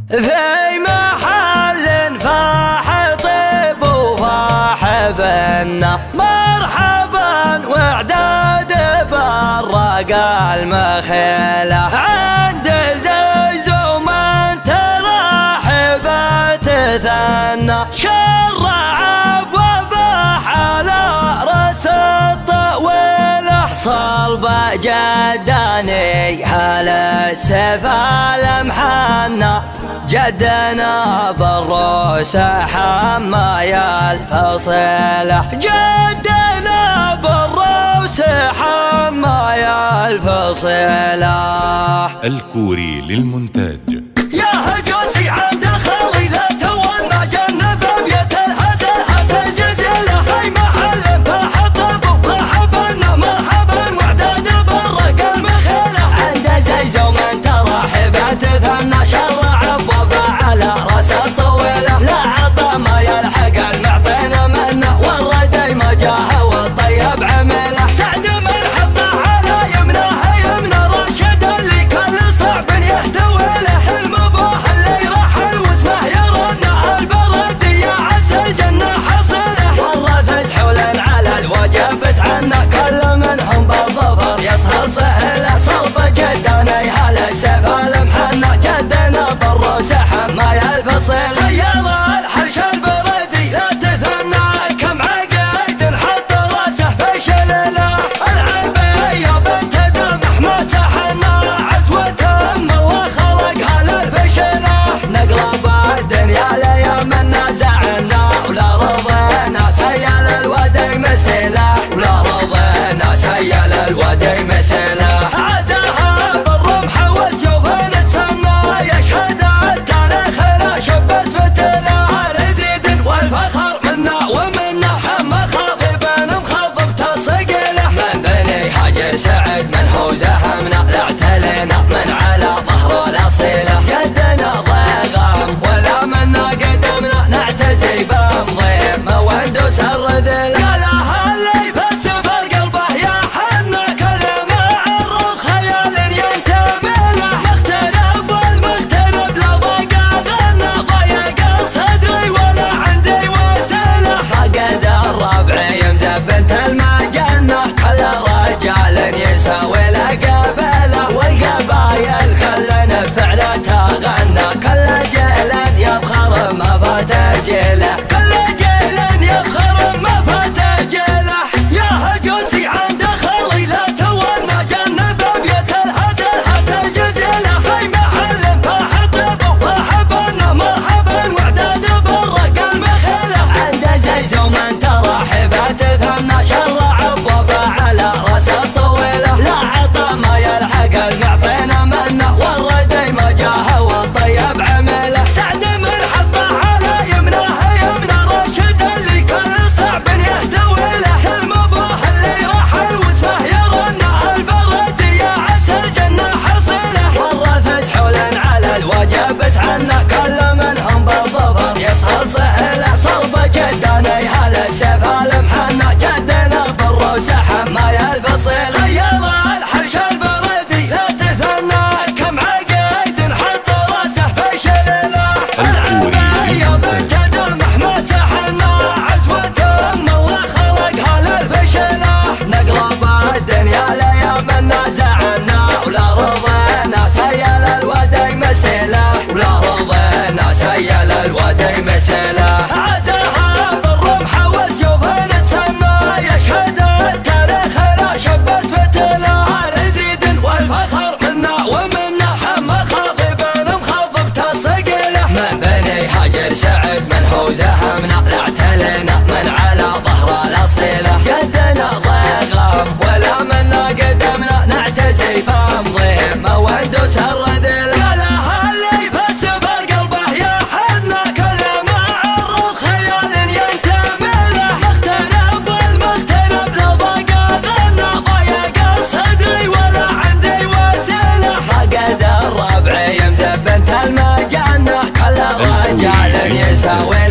في محل فاح طيب وفاح بنا مرحبا وعداد براق المخيلة عند زيزو من ترحب تثنى شرع وباح على راس الطويل صلب جداني هل السفال محنى جدنا بالروس حمايا الفصيلة جدنا بالروس حمايا الفصيلة. الكوري للمونتاج. يا هجوسي عند خالي لا تونا جنب بيت الهات الجزيلة هاي محل فحطب وحبنا مرحبا وعداد برق المخيلة عند زيزو من ترحب تثنى شرع بوبا على راس الطويلة لا عطى ما يلحق المعطينا منه والردي ما جاه والطيب عمله سعد من حطه على يمنه يمنى راشد اللي كل صعب يحتوي له حلم ابوه اللي رحل واسمه يرن البرد يا عسى الجنة حصله والرث سحول على الوجب بتعنى كل منهم بالظفر يسهل سهله صلب جداني هل السفال محنى جدنا بالروس حمايا الفصيل خيال الحرش البردي لا تثنى كم عقيد حط راسه في شلله العبيه بنت دمح ما تحنى عزوة الله خلقها للفشله نقلب الدنيا ليوم نازعنا ولا رضينا سيل الودي مسيله ولا رضينا سيل الودي مسيله عدها بالرمح والسيوف نتسنى يشهد التاريخ لا شبت فتله الزيد والفخر منا ومنا حما خاضب مخضب تصقله من بني حجر سعد من هو زهمنا لا اعتلينا من على ظهر الاصيله جدنا ضيغام ولا منا قدمنا نعتزي بمضيم وندوس الرذيله يا لها اللي بس قلبه يا حنا كل ما عرض خيال ينتمي له مغترب والمغترب لا ضاق غنى ضيق صدري ولا عندي وسيله فقد الربع يمزب بنت المجنة كل رجال يساوي له قبله والقبايل كلنا فعله تغنى كل جيل يفخر ما فات جيله كل جيل يفخر ما فات جيله يا هجوسي عند خالي لا تونا جنب بيت الهات الجزيلة هاي محل فحطب وحبنا مرحبا وعداد برق المخيلة عند زيزو من ترحب تثنى شرع بوبا على راس الطويلة لا عطى ما يلحق المعطينا منه والردي ما جاه والطيب عمله سعد من حطه على يمنه يمنى راشد اللي كل صعب يحتوي له سلم ابوه اللي رحل واسمه يرن البرد يا عسى الجنة حصله والرث سحول على الوجب بتعنى كل منهم بالظفر يسهل سهله صلب جداني هل السفال محنى جدنا بالروس حمايا الفصيل خيال الحرش البردي لا تثنى كم عقيد حط راسه في شلله العبيه بنت دمح ما تحنى عزوة الله خلقها للفشله نقلب الدنيا ليوم نازعنا ولا رضينا سيل الودي مسيله ولا رضينا سيل الودي مسيله عدها بالرمح والسيوف نتسنى يشهد التاريخ لا شبت فتله الزيد والفخر منا ومنا حما خاضب مخضب تصقله من بني حجر سعد من هو زهمنا لا اعتلينا من على ظهر الاصيله جدنا ضيغام ولا منا قدمنا نعتزي بمضيم وندوس الرذيله يا لها اللي بس قلبه يا حنا كل ما عرض خيال ينتمي له مغترب والمغترب لا ضاق غنى ضيق صدري ولا عندي وسيله فقد الربع يمزب بنت المجنة كل رجال يساوي